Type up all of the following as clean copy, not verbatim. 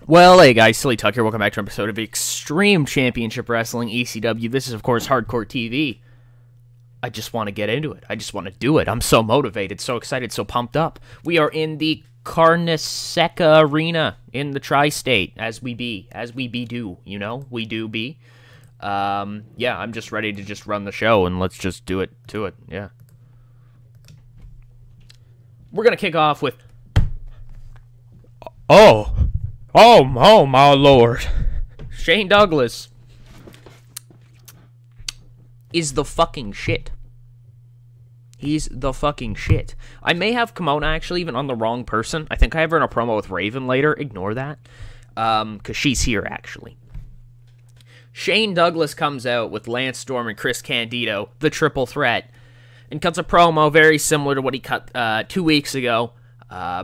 Well, hey guys, Silly Tuck here. Welcome back to an episode of Extreme Championship Wrestling, ECW. This is, of course, Hardcore TV. I just want to get into it. I just want to do it. I'm so motivated, so excited, so pumped up. We are in the Carneseca Arena in the Tri-State, as we be do, you know? We do be. Yeah, I'm just ready to just run the show, and let's just do it to it, yeah. We're going to kick off with... Oh, my lord. Shane Douglas is the fucking shit. He's the fucking shit. I may have Kimona actually even on the wrong person. I think I have her in a promo with Raven later. Ignore that. Because she's here, actually. Shane Douglas comes out with Lance Storm and Chris Candido, the triple threat, and cuts a promo very similar to what he cut 2 weeks ago,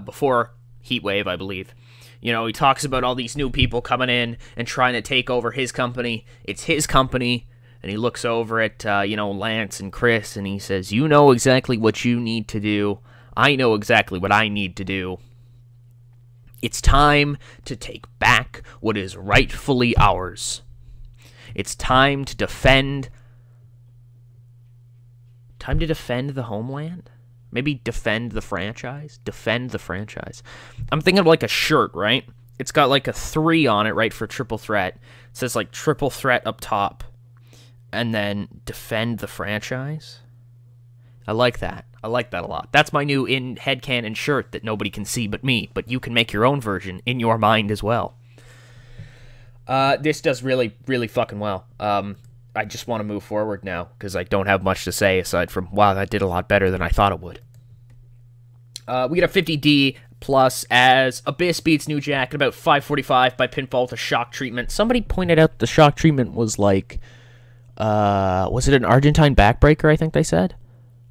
before Heatwave, I believe. You know, he talks about all these new people coming in and trying to take over his company. It's his company, and he looks over at, Lance and Chris, and he says, you know exactly what you need to do. I know exactly what I need to do. It's time to take back what is rightfully ours. It's time to defend... Time to defend the homeland? Maybe defend the franchise? Defend the franchise. I'm thinking of like a shirt, right? It's got like a 3 on it, right, for triple threat. It says like triple threat up top. And then defend the franchise? I like that. I like that a lot. That's my new headcanon shirt that nobody can see but me. But you can make your own version in your mind as well. This does really, really fucking well. I just want to move forward now because I don't have much to say aside from, wow, that did a lot better than I thought it would. We get a 50D plus as Abyss beats New Jack at about 5:45 by pinfall to shock treatment. Somebody pointed out the shock treatment was like, was it an Argentine backbreaker, I think they said?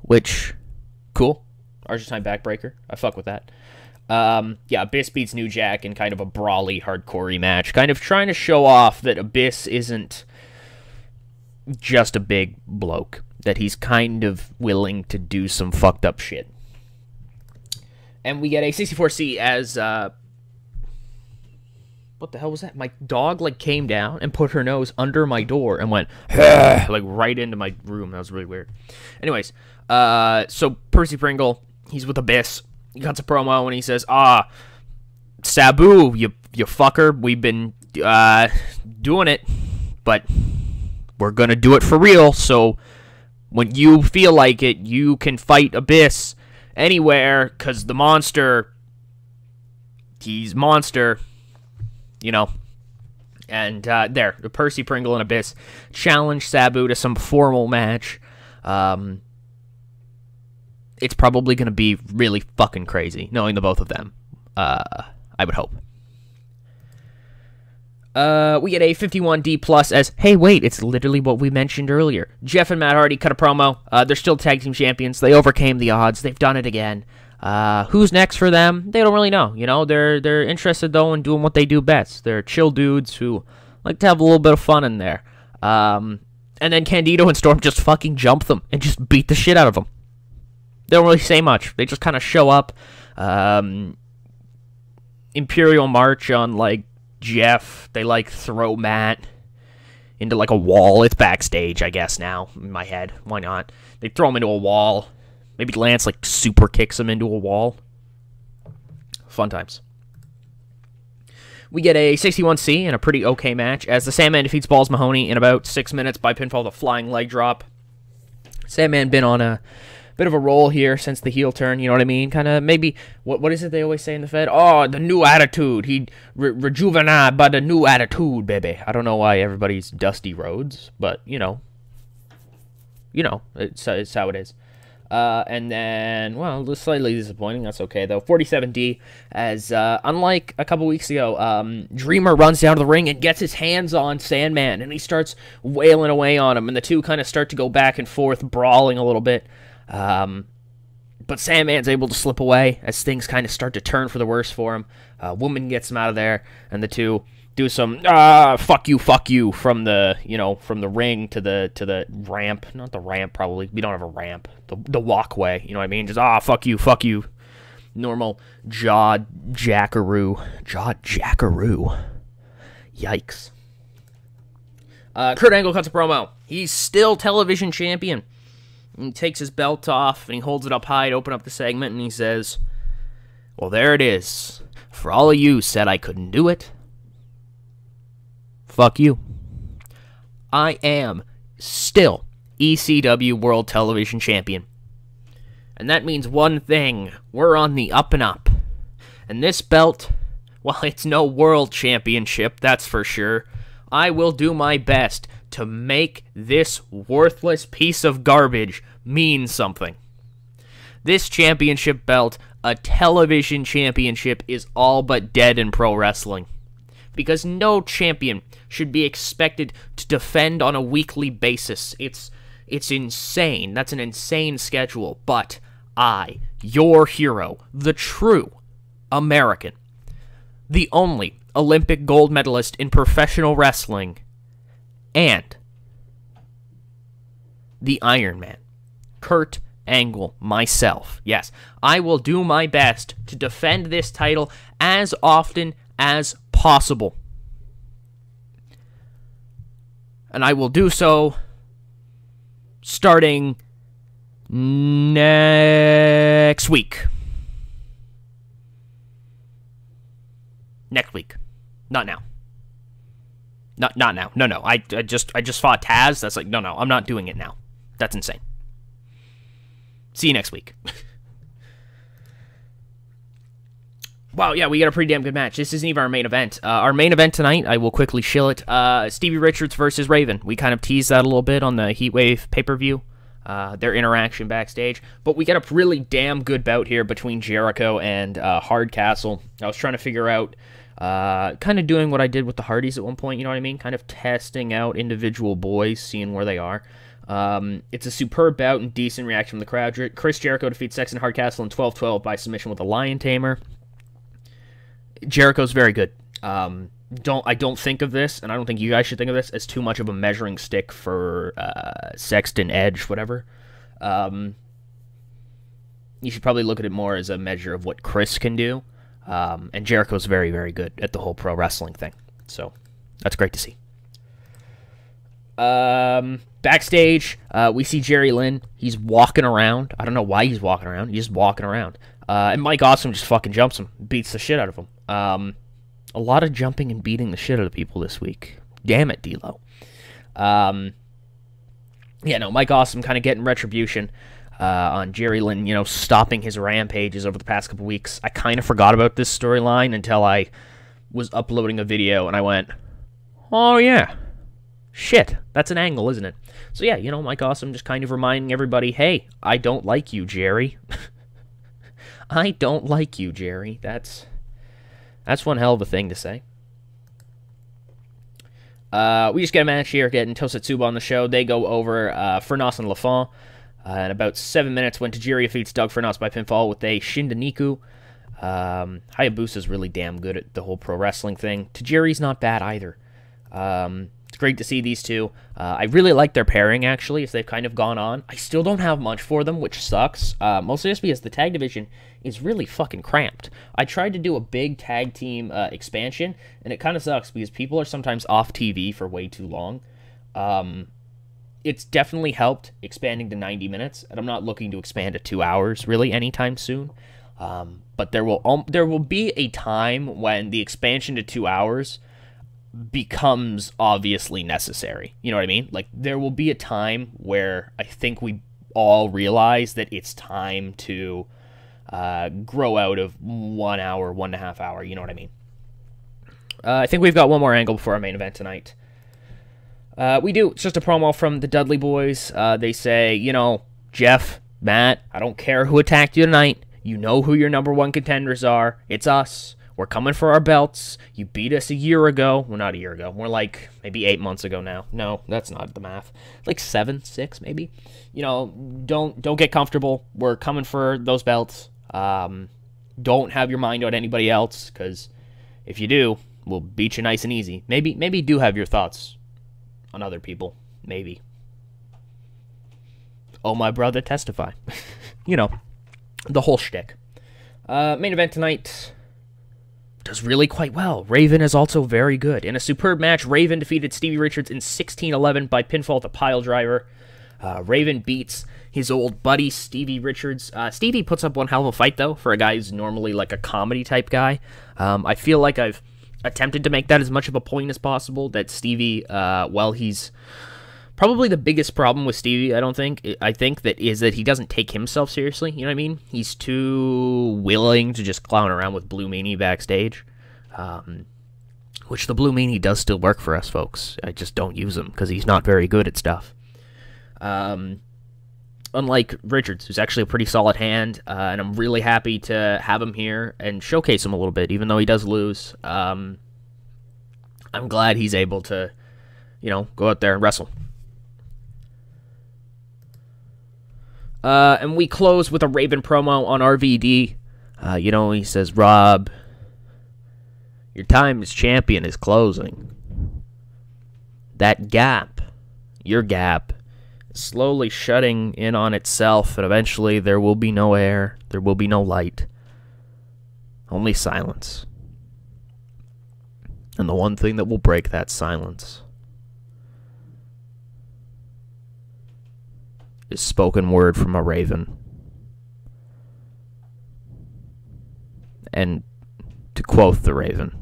Which, cool. Argentine backbreaker. I fuck with that. Yeah, Abyss beats New Jack in kind of a brawly, hardcore match. Kind of trying to show off that Abyss isn't just a big bloke, that he's kind of willing to do some fucked up shit. And we get a 64C as, what the hell was that? My dog, like, came down and put her nose under my door and went, like, right into my room. That was really weird. Anyways, so Percy Pringle, he's with Abyss. He cuts a promo and he says, Sabu, you fucker, we've been, doing it, but... we're going to do it for real, so when you feel like it, you can fight Abyss anywhere, because the monster, he's monster, you know. And there, Percy Pringle and Abyss challenge Sabu to some formal match. It's probably going to be really fucking crazy, knowing the both of them, I would hope. We get a 51D plus as, hey, wait, it's literally what we mentioned earlier. Jeff and Matt Hardy cut a promo. They're still tag team champions. They overcame the odds. They've done it again. Who's next for them? They don't really know. You know, they're interested, though, in doing what they do best. They're chill dudes who like to have a little bit of fun in there. And then Candido and Storm just fucking jump them and just beat the shit out of them. They don't really say much. They just kind of show up. Imperial March on, like, Jeff. They like throw Matt into like a wall. It's backstage, I guess, now in my head. Why not? They throw him into a wall. Maybe Lance like super kicks him into a wall. Fun times. We get a 61C and a pretty okay match as the Sandman defeats Balls Mahoney in about 6 minutes by pinfall with a flying leg drop. Sandman been on a bit of a roll here since the heel turn, you know what I mean? Kind of maybe, what is it they always say in the Fed? Oh, the new attitude. He rejuvenated by the new attitude, baby. I don't know why everybody's Dusty Rhodes, but, you know, it's how it is. And then, well, slightly disappointing. That's okay, though. 47D, as, unlike a couple weeks ago, Dreamer runs down to the ring and gets his hands on Sandman, and he starts wailing away on him, and the two kind of start to go back and forth, brawling a little bit. But Sandman's able to slip away as things kind of start to turn for the worse for him. Woman gets him out of there, and the two do some fuck you from the ring to the ramp. Not the ramp, probably. We don't have a ramp. The walkway, you know what I mean? Just fuck you. normal jaw jackaroo. Yikes. Kurt Angle cuts a promo. He's still television champion. He takes his belt off, and he holds it up high to open up the segment, and he says, well, there it is. For all of you said I couldn't do it, fuck you. I am still ECW World Television Champion. And that means one thing. We're on the up and up. And this belt, well, it's no world championship, that's for sure. I will do my best to make this worthless piece of garbage mean something. This championship belt, a television championship, is all but dead in pro wrestling. Because no champion should be expected to defend on a weekly basis. It's insane. That's an insane schedule. But I, your hero, the true American, the only Olympic gold medalist in professional wrestling, and the Iron Man, Kurt Angle, myself. Yes, I will do my best to defend this title as often as possible. And I will do so starting next week. Next week. Not now. Not now. No. I just fought Taz. That's like, no, I'm not doing it now. That's insane. See you next week. Wow, yeah, we got a pretty damn good match. This isn't even our main event. Our main event tonight, I will quickly shill it. Stevie Richards versus Raven. We kind of teased that a little bit on the Heatwave pay-per-view. Their interaction backstage. But we got a really damn good bout here between Jericho and Hardcastle. I was trying to figure out, kind of doing what I did with the Hardys at one point, you know what I mean? Kind of testing out individual boys, seeing where they are. It's a superb bout and decent reaction from the crowd. Chris Jericho defeats Sexton Hardcastle in 12-12 by submission with a Lion Tamer. Jericho's very good. I don't think of this, and I don't think you guys should think of this as too much of a measuring stick for Sexton, Edge, whatever. You should probably look at it more as a measure of what Chris can do. And Jericho's very, very good at the whole pro wrestling thing. So that's great to see. Backstage, we see Jerry Lynn. He's walking around. I don't know why he's walking around. He's just walking around. And Mike Awesome just fucking jumps him, beats the shit out of him. A lot of jumping and beating the shit out of people this week. Damn it, D'Lo. Mike Awesome kind of getting retribution on Jerry Lynn, stopping his rampages over the past couple weeks. I kind of forgot about this storyline until I was uploading a video, and I went, oh, yeah. Shit, that's an angle, isn't it? So, yeah, Mike Awesome just kind of reminding everybody, hey, I don't like you, Jerry. I don't like you, Jerry. That's one hell of a thing to say. We just get a match here, getting Tosatsuba on the show. They go over Furnas and LaFont. In about 7 minutes, when Tajiri defeats Doug Furnas by pinfall with a Shindaniku. Hayabusa's really damn good at the whole pro wrestling thing. Tajiri's not bad either. It's great to see these two. I really like their pairing, actually, as they've kind of gone on. I still don't have much for them, which sucks. Mostly just because the tag division is really fucking cramped. I tried to do a big tag team expansion, and it kind of sucks because people are sometimes off TV for way too long. It's definitely helped expanding to 90 minutes, and I'm not looking to expand to 2 hours, really, anytime soon. But there will be a time when the expansion to 2 hours becomes obviously necessary. You know what I mean? Like, there will be a time where I think we all realize that it's time to grow out of 1 hour, 1.5 hour, you know what I mean? I think we've got one more angle before our main event tonight. We do. It's just a promo from the Dudley Boys. They say, Jeff, Matt, I don't care who attacked you tonight. You know who your number one contenders are. It's us. We're coming for our belts. You beat us a year ago. Well, not a year ago. More like maybe 8 months ago now. No, that's not the math. Like 7, 6 maybe. Don't get comfortable. We're coming for those belts. Don't have your mind on anybody else, because if you do, we'll beat you nice and easy. Maybe do have your thoughts on other people. Maybe. Oh, my brother, testify. The whole shtick. Main event tonight does really quite well. Raven is also very good. In a superb match, Raven defeated Stevie Richards in 16-11 by pinfall with a pile driver. Raven beats his old buddy, Stevie Richards. Stevie puts up one hell of a fight, though, for a guy who's normally like a comedy-type guy. I feel like I've attempted to make that as much of a point as possible, that Stevie, well, he's probably the biggest problem with Stevie, I think that is that he doesn't take himself seriously, you know what I mean? He's too willing to just clown around with Blue Meanie backstage, which the Blue Meanie does still work for us, folks. I just don't use him because he's not very good at stuff. Unlike Richards, who's actually a pretty solid hand, and I'm really happy to have him here and showcase him a little bit, even though he does lose. I'm glad he's able to, you know, go out there and wrestle. And we close with a Raven promo on RVD. You know, he says, Rob, your time as champion is closing. That gap, your gap, is slowly shutting in on itself, and eventually there will be no air, there will be no light, only silence. And the one thing that will break that silence is spoken word from a Raven. And to quote the Raven,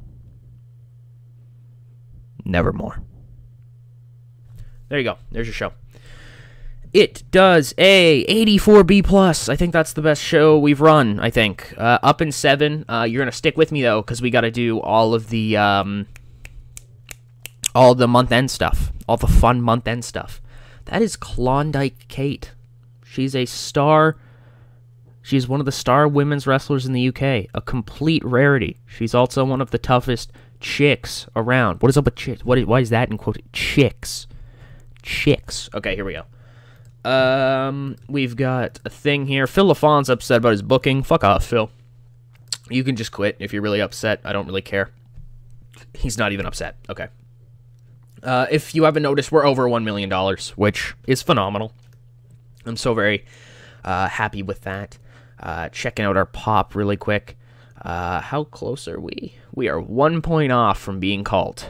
nevermore. There you go. There's your show. It does a 84B+. I think that's the best show we've run, I think. Up in 7. You're going to stick with me, though, because we got to do all the month-end stuff. All the fun month-end stuff. That is Klondike Kate. She's a star. She's one of the star women's wrestlers in the UK. A complete rarity. She's also one of the toughest chicks around. What is up with chicks? Why is that in quote? Chicks. Chicks. Okay, here we go. We've got a thing here. Phil LaFon's upset about his booking. Fuck off, Phil. You can just quit if you're really upset. I don't really care. He's not even upset. Okay. If you haven't noticed, we're over $1 million, which is phenomenal. I'm so very happy with that. Checking out our pop really quick. How close are we? We are 1 point off from being called.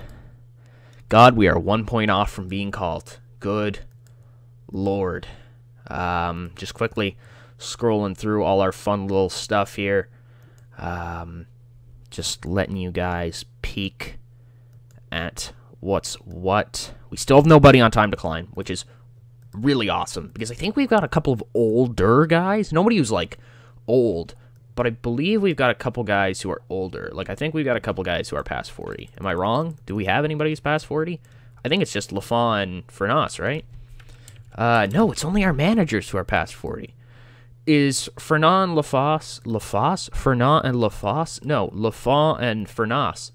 God, we are 1 point off from being called. Good Lord. Just quickly scrolling through all our fun little stuff here. Just letting you guys peek at what's what. We still have nobody on time decline, which is really awesome, because I think we've got a couple of older guys. Nobody who's, like, old, but I believe we've got a couple guys who are older. Like, I think we've got a couple guys who are past 40. Am I wrong? Do we have anybody who's past 40? I think it's just LaFon and Furnas, right? No, it's only our managers who are past 40. Is Fernand Lafos? Fernand and Lafos? No, LaFon and Furnas.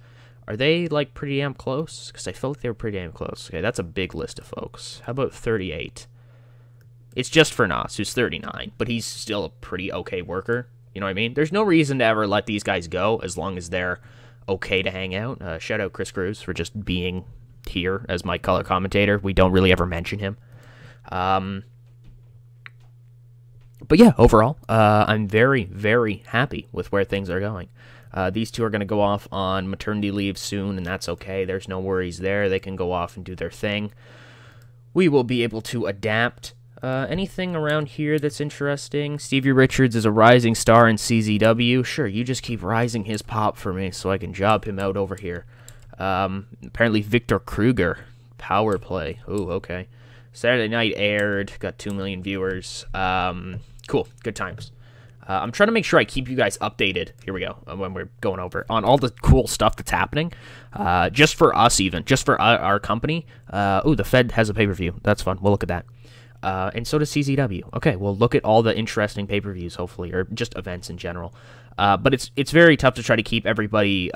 Are they, like, pretty damn close? Because I felt like they were pretty damn close. Okay, that's a big list of folks. How about 38? It's just Furnas, who's 39, but he's still a pretty okay worker. You know what I mean? There's no reason to ever let these guys go as long as they're okay to hang out. Shout out Chris Cruz for just being here as my color commentator. We don't really ever mention him. But yeah, overall, I'm very, very happy with where things are going. These two are going to go off on maternity leave soon, and that's okay. There's no worries there. They can go off and do their thing. We will be able to adapt. Anything around here that's interesting? Stevie Richards is a rising star in CZW. Sure, you just keep rising his pop for me so I can job him out over here. Apparently Victor Kruger, power play. Ooh, okay. Saturday night aired, got 2 million viewers. Cool, good times. I'm trying to make sure I keep you guys updated. Here we go, when we're going over on all the cool stuff that's happening. Just for us, even. Just for our company. Ooh, the Fed has a pay-per-view. That's fun. We'll look at that. And so does CZW. Okay, we'll look at all the interesting pay-per-views, hopefully, or just events in general. But it's very tough to try to keep everybody,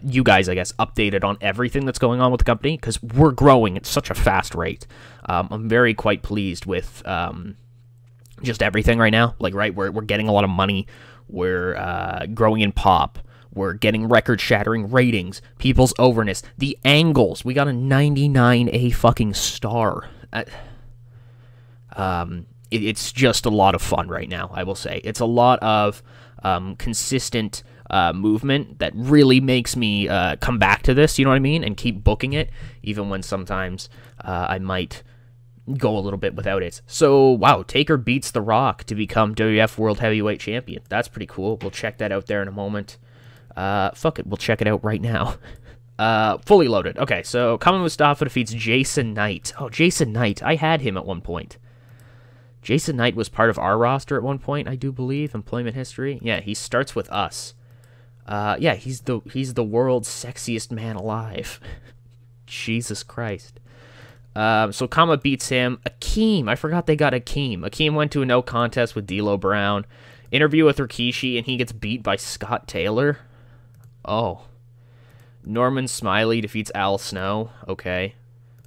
you guys, I guess, updated on everything that's going on with the company, because we're growing at such a fast rate. I'm very quite pleased with just everything right now. Like, right, we're getting a lot of money. We're growing in pop. We're getting record-shattering ratings. People's overness. The angles. We got a 99A fucking star. It's just a lot of fun right now, I will say. It's a lot of consistent movement that really makes me come back to this, you know what I mean, and keep booking it, even when sometimes I might go a little bit without it. So, wow, Taker beats The Rock to become WWF World Heavyweight Champion. That's pretty cool. We'll check that out there in a moment. Fuck it, we'll check it out right now. Fully loaded. Okay, so Kama Mustafa defeats Jason Knight. Oh, Jason Knight. I had him at one point. Jason Knight was part of our roster at one point, I do believe, Employment History. Yeah, he starts with us. Yeah, he's the world's sexiest man alive. Jesus Christ. So Kama beats him. Akeem, I forgot they got Akeem. Akeem went to a no contest with D'Lo Brown. Interview with Rikishi, and he gets beat by Scott Taylor. Oh. Norman Smiley defeats Al Snow. Okay.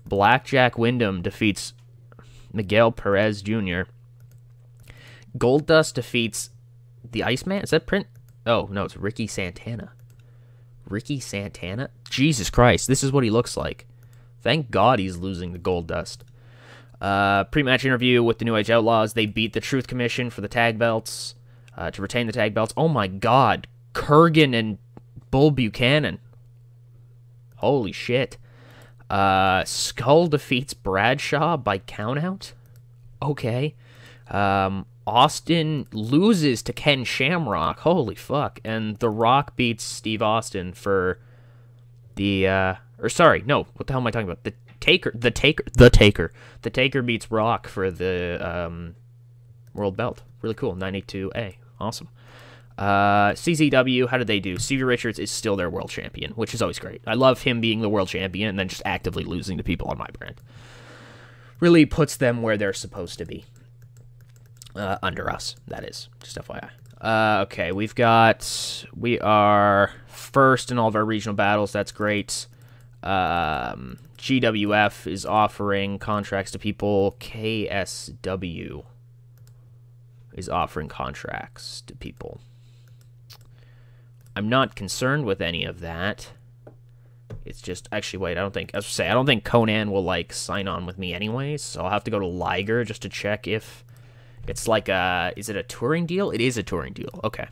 Blackjack Wyndham defeats Miguel Perez Jr. Goldust defeats the Iceman. Is that print? Oh, no, it's Ricky Santana. Ricky Santana? Jesus Christ, this is what he looks like. Thank God he's losing to Goldust. Pre-match interview with the New Age Outlaws. They beat the Truth Commission for the tag belts. To retain the tag belts. Oh my God. Kurgan and Bull Buchanan. Holy shit. Skull defeats Bradshaw by countout. Okay. Austin loses to Ken Shamrock. Holy fuck. And The Rock beats Steve Austin for the, or sorry, no, what the hell am I talking about? The Taker beats Rock for the, world belt. Really cool. 92A. Awesome. CZW, how did they do? Stevie Richards is still their world champion, which is always great. I love him being the world champion and then just actively losing to people on my brand. Really puts them where they're supposed to be. Under us, that is. Just FYI. Okay, we are first in all of our regional battles. That's great. GWF is offering contracts to people. KSW is offering contracts to people. I'm not concerned with any of that. It's just, actually, wait, I don't think Conan will, like, sign on with me anyways, so I'll have to go to Liger just to check if it's like is it a touring deal? It is a touring deal, okay.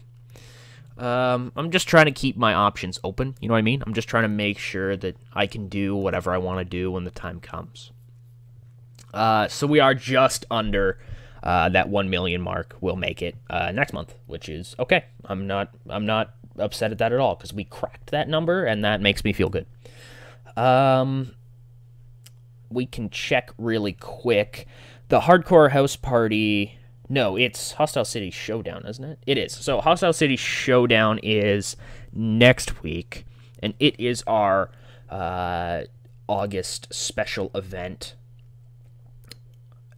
I'm just trying to keep my options open, you know what I mean? I'm just trying to make sure that I can do whatever I want to do when the time comes. So we are just under that 1 million mark. We'll make it next month, which is okay. I'm not upset at that at all because we cracked that number and that makes me feel good. We can check really quick. The Hardcore House Party. No, it's Hostile City Showdown, isn't it? It is. So Hostile City Showdown is next week, and it is our August special event.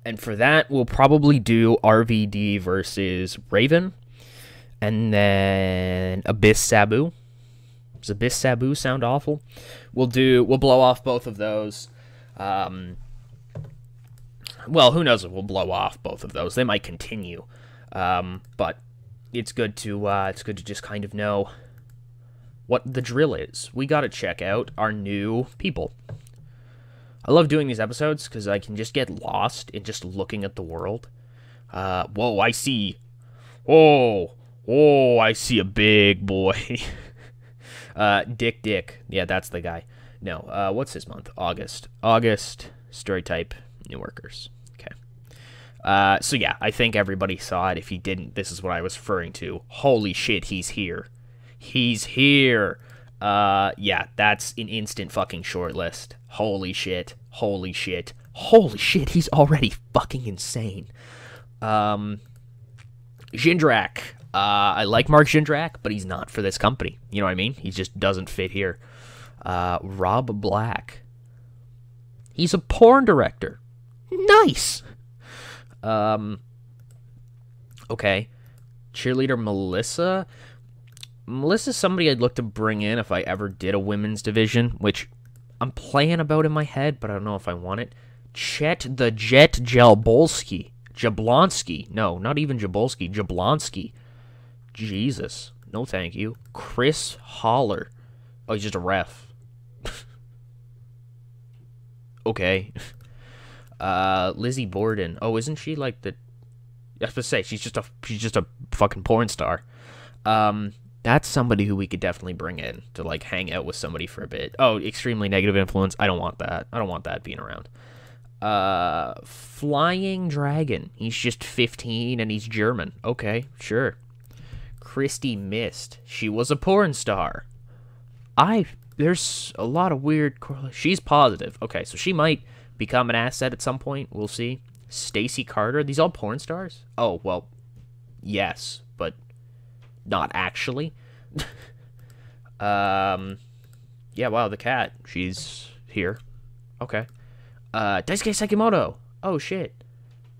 And for that, we'll probably do RVD versus Raven, and then Abyss Sabu. Does Abyss Sabu sound awful? We'll blow off both of those. Well, who knows if we'll blow off both of those. They might continue. But it's good to just kind of know what the drill is. We got to check out our new people. I love doing these episodes because I can just get lost in just looking at the world. Whoa, I see. Oh, I see a big boy. Dick. Yeah, that's the guy. No, what's his month? August, story type, new workers. Okay. So yeah, I think everybody saw it. If you didn't, this is what I was referring to. Holy shit, he's here. He's here. Yeah, that's an instant fucking shortlist. Holy shit. He's already fucking insane. Jindrak. I like Mark Jindrak, but he's not for this company. You know what I mean? He just doesn't fit here. Rob Black. He's a porn director. Nice. Okay. Cheerleader Melissa. Melissa's somebody I'd look to bring in if I ever did a women's division, which I'm playing about in my head, but I don't know if I want it. Chet the Jet Jablonski. No, not even Jablonski. Jesus. No thank you. Chris Holler. Oh, he's just a ref. Okay. Lizzie Borden. Oh, isn't she like the... I was supposed to say, she's just a fucking porn star. That's somebody who we could definitely bring in to like hang out with somebody for a bit. Oh, extremely negative influence. I don't want that. I don't want that being around. Flying Dragon. He's just 15 and he's German. Okay, sure. Christy Mist. She was a porn star. There's a lot of weird correlations. She's positive. Okay, so she might become an asset at some point. We'll see. Stacy Carter. These all porn stars? Oh, well, yes, but not actually. Yeah, wow, the cat. She's here. Okay. Daisuke Sekimoto. Oh, shit.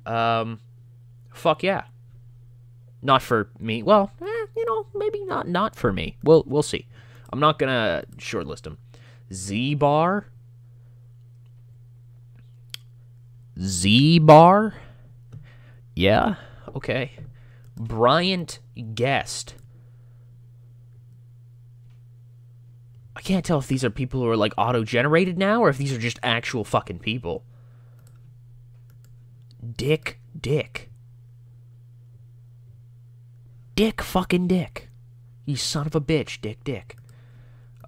Fuck yeah. Not for me. Well, maybe not for me. We'll see. I'm not gonna shortlist him. Z-Bar. Z-Bar? Yeah, okay. Bryant Guest. I can't tell if these are people who are, like, auto-generated now, or if these are just actual fucking people. Dick. Dick fucking Dick. You son of a bitch, Dick.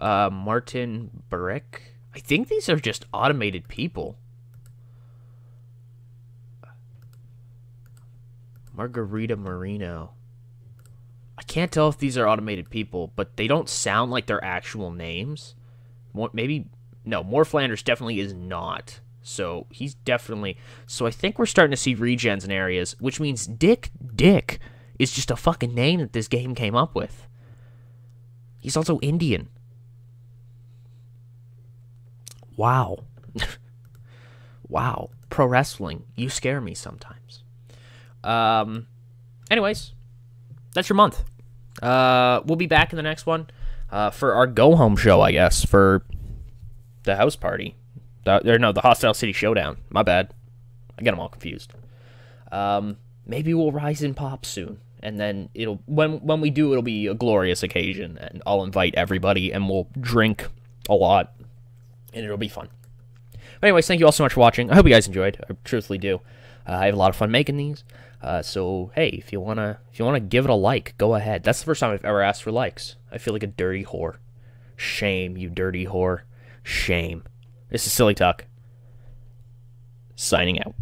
Martin Brick. I think these are just automated people. Margarita Marino. I can't tell if these are automated people, but they don't sound like their actual names. More Flanders definitely is not. So he's definitely... So I think we're starting to see regens in areas, which means Dick is just a fucking name that this game came up with. He's also Indian. Wow. Wow. Pro wrestling. You scare me sometimes. Anyways, that's your month. We'll be back in the next one for our go-home show, I guess, for the house party. The Hostile City Showdown. My bad. I got them all confused. Maybe we'll rise and pop soon. And then when we do, it'll be a glorious occasion, and I'll invite everybody, and we'll drink a lot, and it'll be fun. But anyways, thank you all so much for watching. I hope you guys enjoyed. I truthfully do. I have a lot of fun making these. So hey, if you wanna give it a like, go ahead. That's the first time I've ever asked for likes. I feel like a dirty whore. Shame, you dirty whore. Shame. This is Silly Tuck. Signing out.